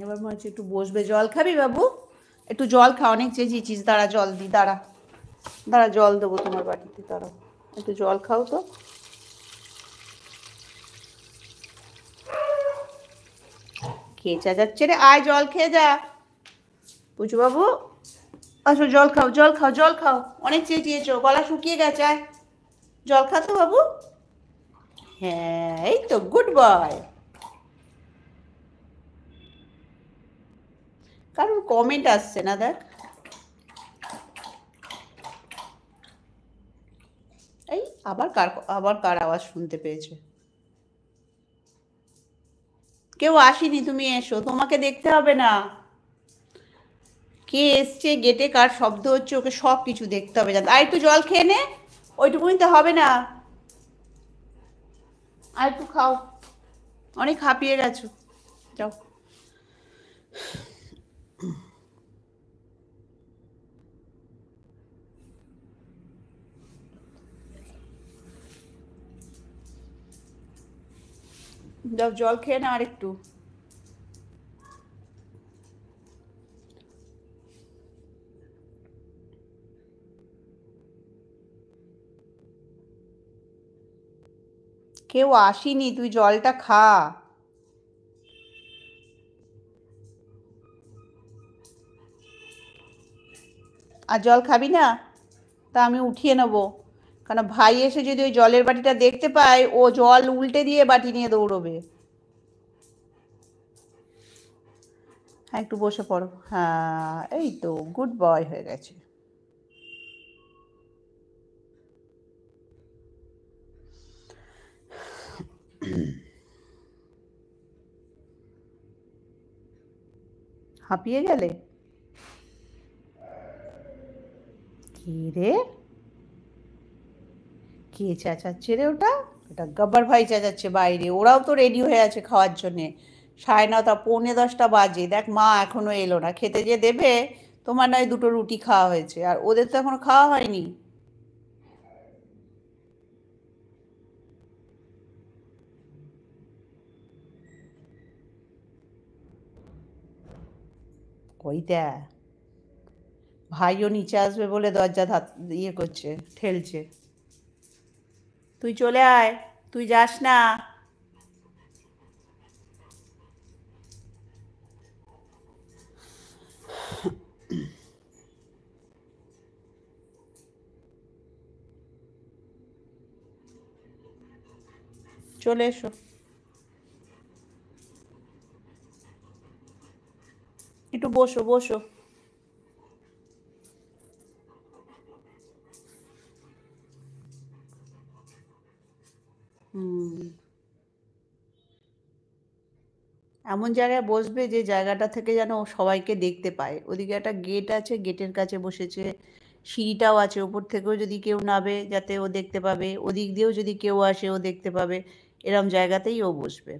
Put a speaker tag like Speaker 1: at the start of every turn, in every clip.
Speaker 1: এবার মনে হচ্ছে একটু বসবে। জল খাবি বাবু? একটু জল খা, অনেক চেঁচিয়েছিস। দাঁড়া জল দি, দাঁড়া দাঁড়া, জল দেবো তোমার বাটিতে, দাঁড়া একটু জল খাও তো। খেয়ে যাচ্ছে রে, আয় জল খেয়ে যা। পুচু বাবু আসো, জল খাও জল খাও জল খাও, অনেক চেঁচিয়েছো, গলা শুকিয়ে গেছে। আয় জল খা তো বাবু। হ্যাঁ এই তো, গুড বয়। কারণ কমেন্ট আসছে না দেখ। এই আবার কার আওয়াজ শুনতে পেয়েছে? কেউ আসেনি, তুমি এসো, তোমাকে দেখতে হবে না কে এসছে, গেটে কার শব্দ হচ্ছে, ওকে সব কিছু দেখতে হবে। জানো, আর একটু জল খেয়ে নে, ওইটুকুনি তো হবে না। আর একটু খাও, অনেক হাঁপিয়ে গেছো, যাও। যাও জল খেয়ে না আর একটু। কেউ আসেনি, তুই জলটা খা। আর জল খাবি না? তা আমি উঠিয়ে নেবো, কারণ ভাই এসে যদি ওই জলের বাটিটা দেখতে পায়, ও জল উল্টে দিয়ে বাটি নিয়ে দৌড়বে। হ্যাঁ একটু বসে পড়ো, হ্যাঁ এই তো গুড বয় হয়ে গেছে। হাঁপিয়ে গেলে? কি রে, কে চেঁচাচ্ছে রে? ওটা ওটা গব্বর ভাই চেঁচাচ্ছে বাইরে, ওরাও তো রেডি হয়ে আছে খাওয়ার জন্যে। 9:30 পৌনে 10টা বাজে, দেখ মা এখনো এলো না, খেতে যে দেবে। তোমার নয় দুটো রুটি খাওয়া হয়েছে, আর ওদের তো এখনো খাওয়া হয়নি। ওই দেখ, ভাইও নিচে আসবে বলে দরজা ইয়ে করছে, ঠেলছে। তুই চলে আয়, তুই যাস না। চলে এসো, একটু বসো বসো। হুম, এমন জায়গায় বসবে যে জায়গাটা থেকে যেন ও সবাইকে দেখতে পায়। ওদিকে একটা গেট আছে, গেটের কাছে বসেছে। সিঁড়িটাও আছে, ওপর থেকেও যদি কেউ নামে যাতে ও দেখতে পাবে, ওদিক দিয়েও যদি কেউ আসে ও দেখতে পাবে। এরম জায়গাতেই ও বসবে।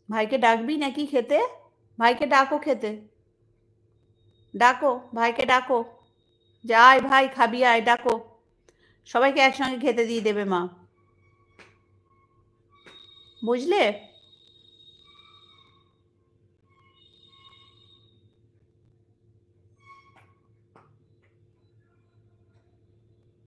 Speaker 1: ভাইকে ডাকবি নাকি খেতে? ভাইকে ডাকো খেতে, ডাকো ভাইকে ডাকো। যে আয় ভাই খাবি আয়, ডাকো। সবাইকে একসঙ্গে খেতে দিয়ে দেবে মা, বুঝলে?